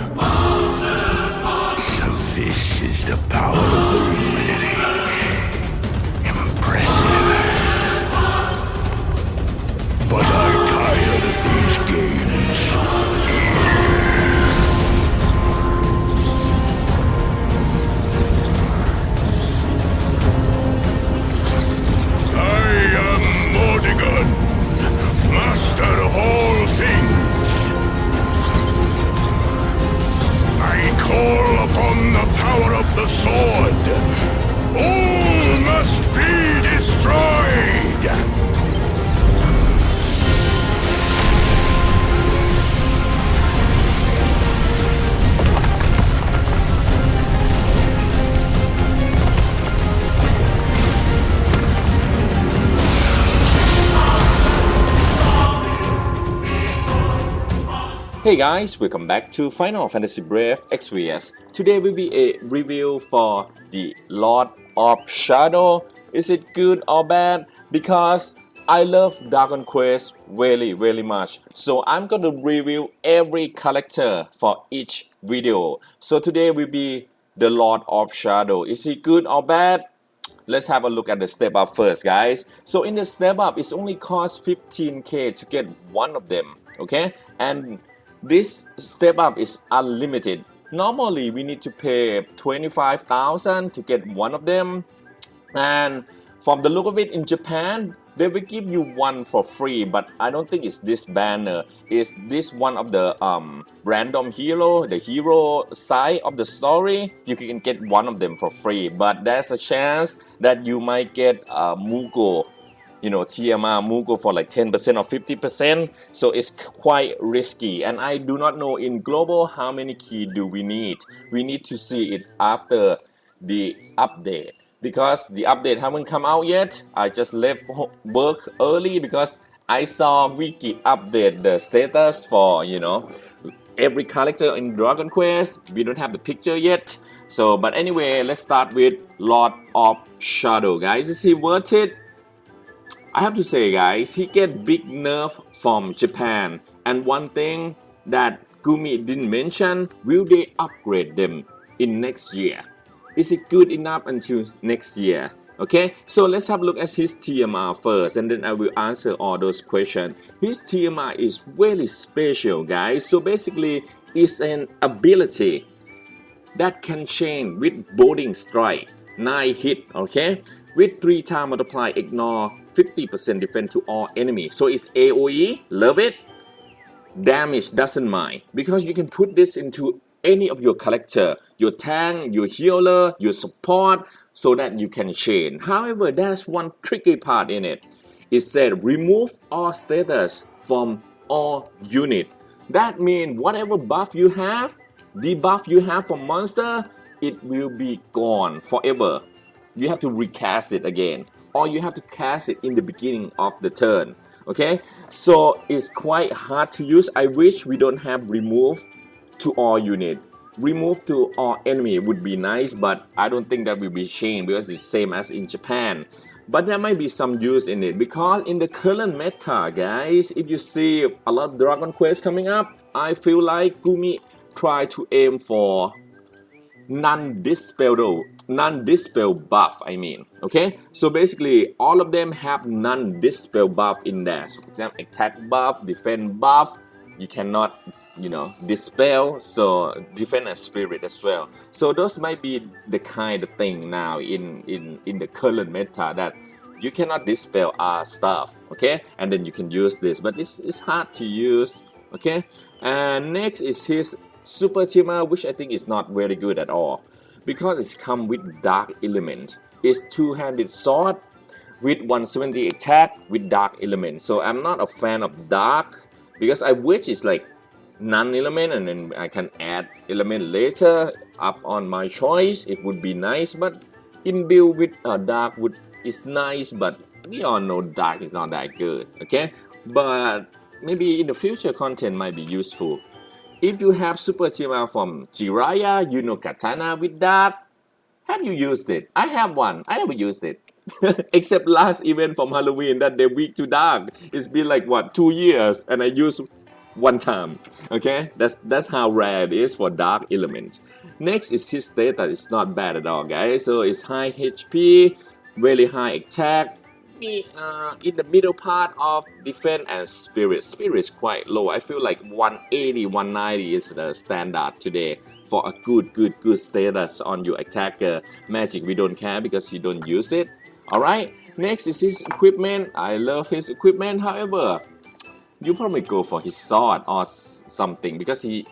So this is the power of the Luminary. Impressive. But I'm tired of these games. I am Mordigan, master of all things. I call upon the power of the sword. All must be destroyed. Hey guys, welcome back to Final Fantasy Brave Exvius. Today will be a review for the Lord of Shadow. Is it good or bad? Because I love Dragon Quest very much. So I'm gonna review every character for each video. So today will be the Lord of Shadow. Is he good or bad? Let's have a look at the step up first, guys. So in the step up, it's only cost 15k to get one of them, okay? And this step up is unlimited. Normally, we need to pay 25,000 to get one of them. And from the look of it, in Japan, they will give you one for free, but I don't think it's this banner. It's this one of the random hero, the hero side of the story. You can get one of them for free, but there's a chance that you might get Mugo, TMR Mugo for like 10% or 50%. So it's quite risky. And I do not know in global how many keys do we need. We need to see it after the update. Because the update haven't come out yet. I just left work early because I saw Wiki update the status for, every character in Dragon Quest. We don't have the picture yet. So, but anyway, let's start with Lord of Shadow, guys. Is he worth it? I have to say, guys, he get big nerf from Japan. And one thing that Gumi didn't mention, will they upgrade them in next year? Is it good enough until next year? Okay, so let's have a look at his TMR first, and then I will answer all those questions. His TMR is very special, guys. So basically, it's an ability that can chain with Boarding Strike, 9 hit, okay? With 3 times multiply, ignore 50% defense to all enemies. So it's AoE, love it. Damage doesn't mind, because you can put this into any of your character, your tank, your healer, your support, so that you can chain. However, there's one tricky part in it. It said remove all status from all unit. That means whatever buff you have, debuff you have from monster, it will be gone forever. You have to recast it again, or you have to cast it in the beginning of the turn. Okay, so it's quite hard to use. I wish we don't have remove to all unit. Remove to all enemy would be nice, but I don't think that will be changed because it's same as in Japan. But there might be some use in it, because in the current meta, guys, if you see a lot of Dragon Quest coming up, I feel like Gumi try to aim for non-dispel buff, okay? So basically, all of them have non-dispel buff in there. So for example, attack buff, defense buff, you cannot dispel, so defense and spirit as well. So those might be the kind of thing now in the current meta, that you cannot dispel stuff, okay? And then you can use this, but it's hard to use, okay? And next is his Super Tima, which I think is not very good at all, because it's come with dark element. It's two-handed sword with 170 attack with dark element. So I'm not a fan of dark, because I wish it's like non-element, and then I can add element later up on my choice. It would be nice, but in build with dark would is nice, but we all know dark is not that good, okay? But maybe in the future content might be useful. If you have Super Chima from Jiraiya, Katana with dark, have you used it? I have one. I never used it. Except last event from Halloween that they weak to dark. It's been like what, 2 years, and I used one time. Okay, that's how rare it is for dark element. Next is his status. It's not bad at all, guys. So it's high HP, really high attack. In the middle part of defense and spirit. Spirit is quite low. I feel like 180, 190 is the standard today for a good status on your attacker. Magic we don't care because you don't use it. Alright, next is his equipment. I love his equipment. However, you probably go for his sword or something because he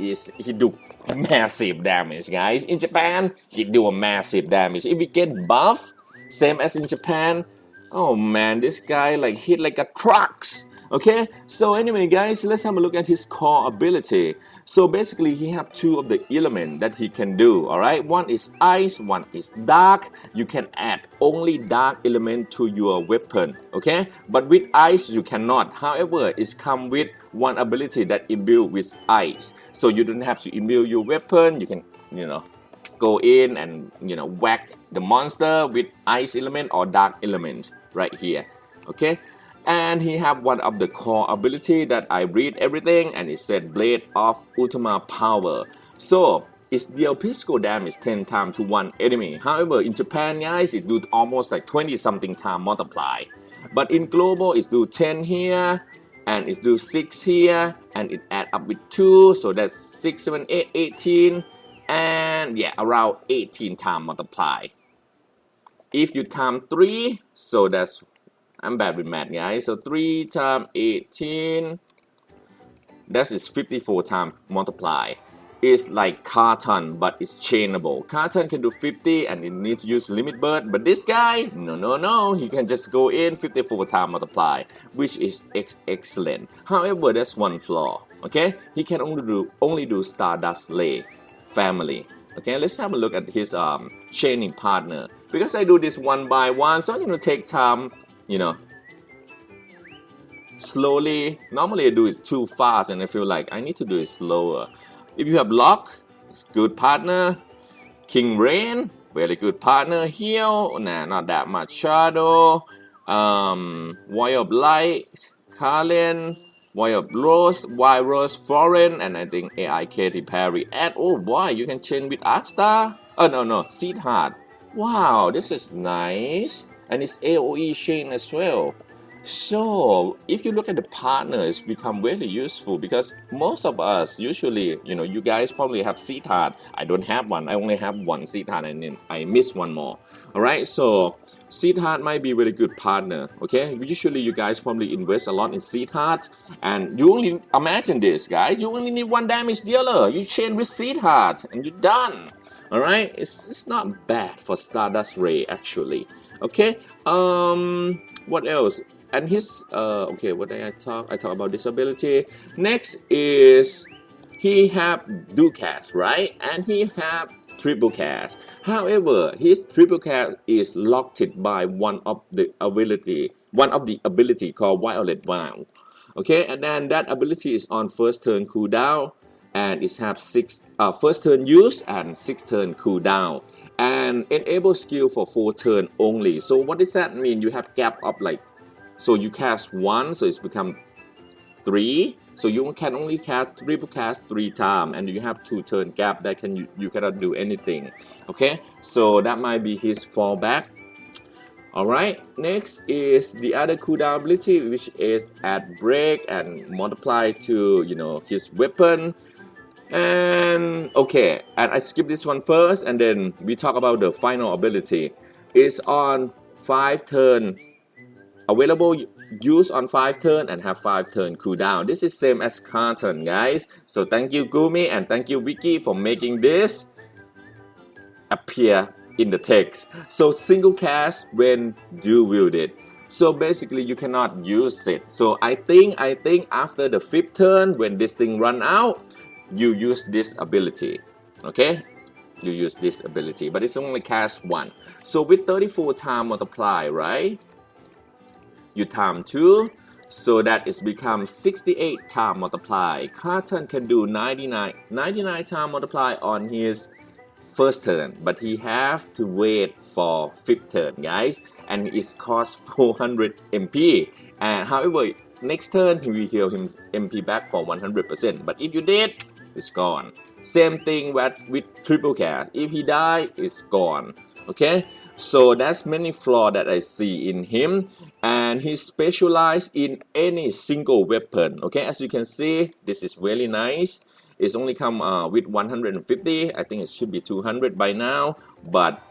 do massive damage, guys. In Japan, he do a massive damage. If we get buff, same as in Japan, oh man, this guy like hit like a trucks. Okay, so anyway, guys, let's have a look at his core ability. So basically, he have two of the element that he can do. All right, one is ice, one is dark. You can add only dark element to your weapon. Okay, but with ice you cannot. However, it's come with one ability that imbue with ice. So you don't have to imbue your weapon. You can, go in and whack the monster with ice element or dark element right here. Okay. And he have one of the core ability that I read everything and it said Blade of Ultima Power. So it's deal physical damage 10 times to one enemy. However, in Japan, guys, it do almost like 20 something time multiply. But in global, it do 10 here and it do 6 here and it add up with 2. So that's 6, 7, 8, 18 and yeah, around 18 time multiply. If you time 3, so that's I'm bad with math, guys. So 3 times 18, that is 54 times multiply. It's like carton, but it's chainable. Carton can do 50 and it needs to use limit bird, but this guy, no, he can just go in 54 times multiply, which is excellent. However, there's one flaw. Okay, he can only do Stardust Lay family. Okay, let's have a look at his chaining partner. Because I do this one by one, so I'm gonna take time. Slowly. Normally I do it too fast and I feel like I need to do it slower. If you have Lock, it's good partner. King Rain, very good partner. Heal, nah, not that much. Shadow, Warrior of Light, Kalen, Warrior of Rose, Wild Rose, Foreign, and I think AI Katy Perry. And oh boy, you can chain with Arkstar. Oh no, Seed Heart. Wow, this is nice. And it's AoE chain as well. So if you look at the partner, it's become really useful because most of us usually, you guys probably have Seed Heart. I don't have one. I only have one Seed Heart and then I miss one more. Alright, so Seed Heart might be a very good partner. Okay, usually you guys probably invest a lot in Seed Heart and you only imagine this, guys. You only need one damage dealer. You chain with Seed Heart and you're done. Alright, it's not bad for Stardust Ray actually. Okay, what else? And his okay, what did I talk? I talk about disability. Next is he have dual cast, right? And he have triple cast. However, his triple cast is locked by one of the ability called Violet Vow. Okay, and then that ability is on first turn cooldown and it have first turn use and 6 turn cooldown. And enable skill for 4 turn only. So what does that mean? You have gap of like, so you cast 1, so it's become 3. So you can only cast triple cast 3 times, and you have 2 turn gap that you cannot do anything. Okay, so that might be his fallback. Alright, next is the other cooldown ability, which is add break and multiply to his weapon. And okay, and I skip this one first and then we talk about the final ability. It's on 5 turn available, use on 5 turn and have 5 turn cooldown. This is same as Carton, guys. So thank you Gumi and thank you Vicky for making this appear in the text. So single cast when dual wielded. So basically you cannot use it. So I think after the 5th turn when this thing run out, you use this ability. Okay, you use this ability, but it's only cast 1. So with 34 time multiply, right, you time 2, so that is become 68 time multiply. Carton can do 99 time multiply on his first turn, but he have to wait for 5th turn, guys, and it costs 400 MP. And however, next turn he will heal him MP back for 100%. But if you dead, it's gone. Same thing with triple cast. If he die, it's gone. Okay, so that's many flaw that I see in him, and he specialized in any single weapon. Okay, as you can see, this is really nice. It's only come with 150. I think it should be 200 by now, but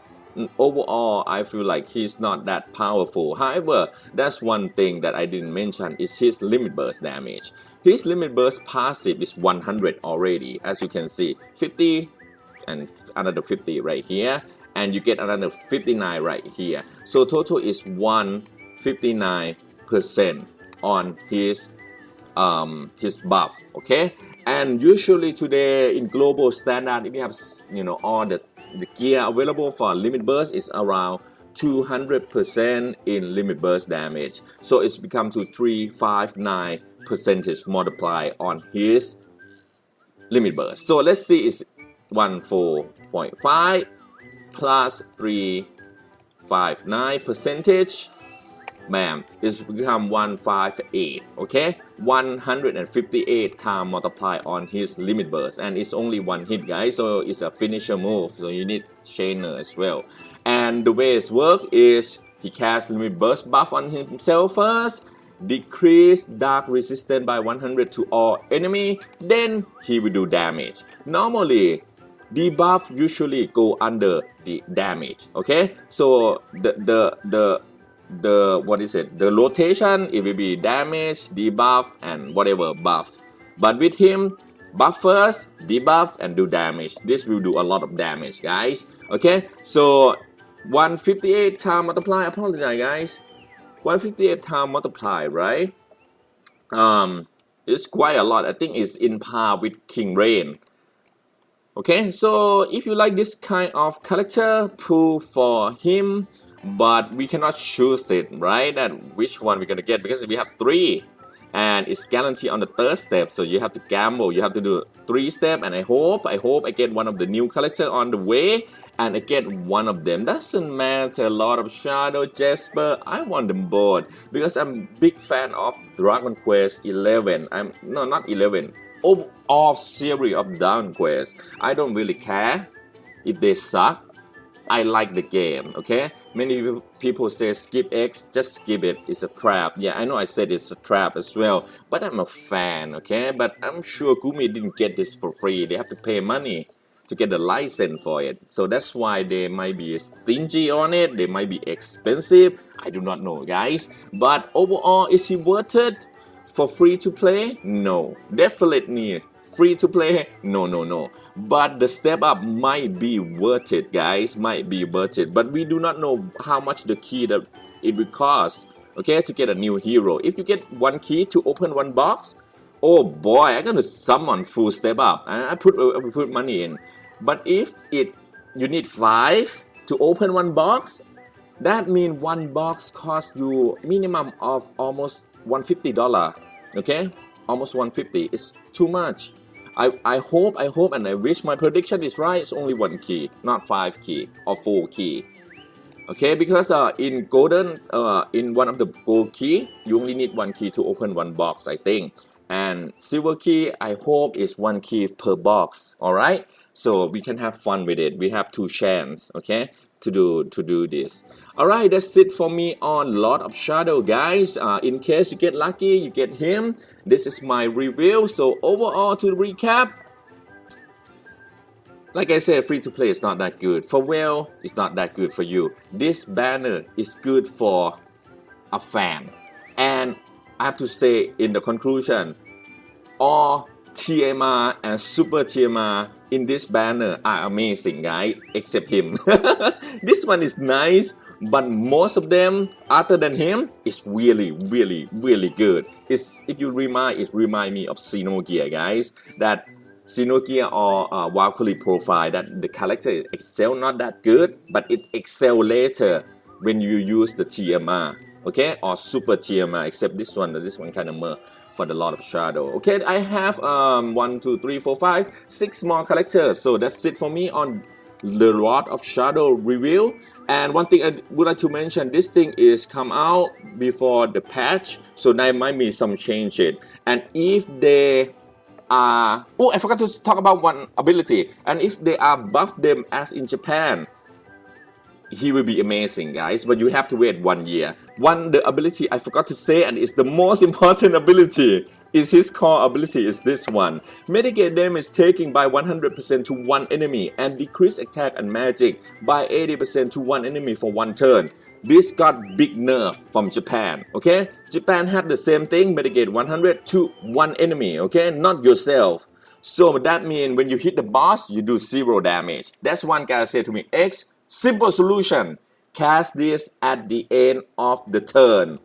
overall I feel like he's not that powerful. However, that's one thing that I didn't mention is his limit burst damage. His limit burst passive is 100 already, as you can see, 50 and another 50 right here, and you get another 59 right here. So total is 159% on his buff. Okay, and usually today in global standard, if you have all the gear available for limit burst is around 200% in limit burst damage, so it's become to 359 percentage multiply on his limit burst. So let's see, it's 14.5 plus 359 percentage, bam, it's become 158. Okay, 158 time multiply on his limit burst, and it's only one hit, guys, so it's a finisher move, so you need chainer as well. And the way it's work is he casts limit burst buff on himself first, decrease dark resistance by 100 to all enemy, then he will do damage. Normally debuff usually go under the damage. Okay, so the what is it, the rotation, it will be damage, debuff, and whatever buff. But with him, buff first, debuff, and do damage. This will do a lot of damage, guys. Okay, so 158 time multiply, apologize guys, 158 time multiply, right? It's quite a lot. I think it's in par with King Rain. Okay, so if you like this kind of character, pull for him, but we cannot choose it, right? And which one we're gonna get, because we have 3 and it's guaranteed on the 3rd step, so you have to gamble, you have to do 3 steps, and I hope I get one of the new character on the way, and I get one of them. Doesn't matter, Lord of Shadow, Jasper, I want them both because I'm big fan of Dragon Quest 11. Not 11, all series of Dragon Quest. I don't really care if they suck. I like the game. Okay, many people say skip X, just skip it, it's a trap. Yeah, I know I said it's a trap as well, but I'm a fan. Okay, but I'm sure Gumi didn't get this for free. They have to pay money to get the license for it, so that's why they might be stingy on it. They might be expensive, I do not know, guys. But overall, is it worth it for free to play? No, definitely. Free to play? No. But the step up might be worth it, guys. Might be worth it. But we do not know how much the key that it will cost, okay, to get a new hero. If you get 1 key to open 1 box, oh boy, I'm gonna summon full step up. I put money in. But if you need 5 to open 1 box, that means 1 box costs you minimum of almost $150. Okay, almost 150. It's too much. I hope and I wish my prediction is right. It's only 1 key, not 5 key or 4 key. Okay, because in golden, in one of the gold key, you only need 1 key to open 1 box, I think. And silver key, I hope is 1 key per box. All right, so we can have fun with it. We have 2 chances, okay, to do this. All right, that's it for me on Lord of Shadow, guys. In case you get lucky, you get him. This is my review. So overall, to recap, like I said, free to play is not that good. For well, it's not that good for you. This banner is good for a fan. And I have to say in the conclusion, all TMR and Super TMR in this banner are amazing, guys, except him. This one is nice, but most of them, other than him, is really good. It remind me of Xenogear, guys. That Xenogear or Valkyrie profile, that the character excel not that good, but it excel later when you use the TMR, okay, or Super TMR. Except this one kind of more for the Lord of Shadow. Okay, I have 1, 2, 3, 4, 5, 6 more characters. So that's it for me on the Lord of Shadow review. And one thing I would like to mention, this thing is come out before the patch, so there might be some change it. And if they are, oh, I forgot to talk about one ability. And if they are buff them as in Japan, he will be amazing, guys, but you have to wait 1 year. The ability I forgot to say, and it's the most important ability, is his core ability is this one. Mitigate damage taken by 100% to one enemy and decrease attack and magic by 80% to one enemy for 1 turn. This got big nerf from Japan, okay? Japan had the same thing, mitigate 100 to one enemy, okay? Not yourself. So that means when you hit the boss, you do 0 damage. That's one guy said to me, X, simple solution. Cast this at the end of the turn.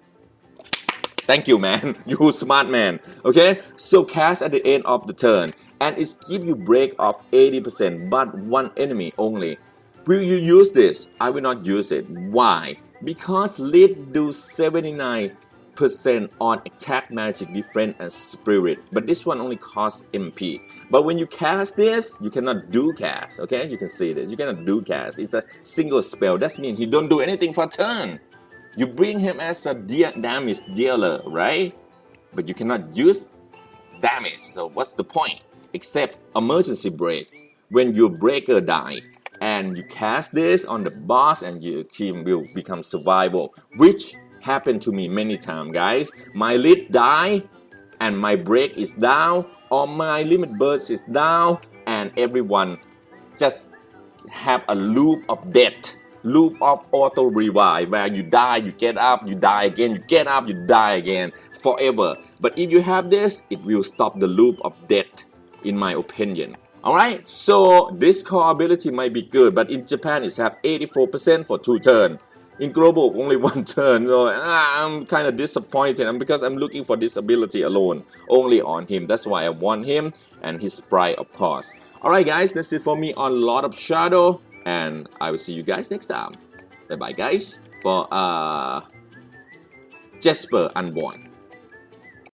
Thank you, man. You smart man. Okay? So cast at the end of the turn. And it gives you break of 80%, but one enemy only. Will you use this? I will not use it. Why? Because lead do 79% on attack, magic, defense, and spirit. But this one only costs MP. But when you cast this, you cannot do cast. Okay? You can see this. You cannot do cast. It's a single spell. That means he don't do anything for a turn. You bring him as a damage dealer, right? But you cannot use damage. So what's the point? Except emergency break. When your breaker die and you cast this on the boss and your team will become survival, which happened to me many times, guys. My lead die and my break is down, or my limit burst is down, and everyone just have a loop of death. Loop of auto revive where you die, you get up, you die again, you get up, you die again forever. But if you have this, it will stop the loop of death, in my opinion. Alright, so this core ability might be good, but in Japan it's have 84% for 2 turns. In global, only 1 turn. So I'm kind of disappointed, and because I'm looking for this ability alone, only on him. That's why I want him and his sprite, of course. Alright guys, that's it for me on Lord of Shadow. And I will see you guys next time. Bye bye guys for Jesper Unborn.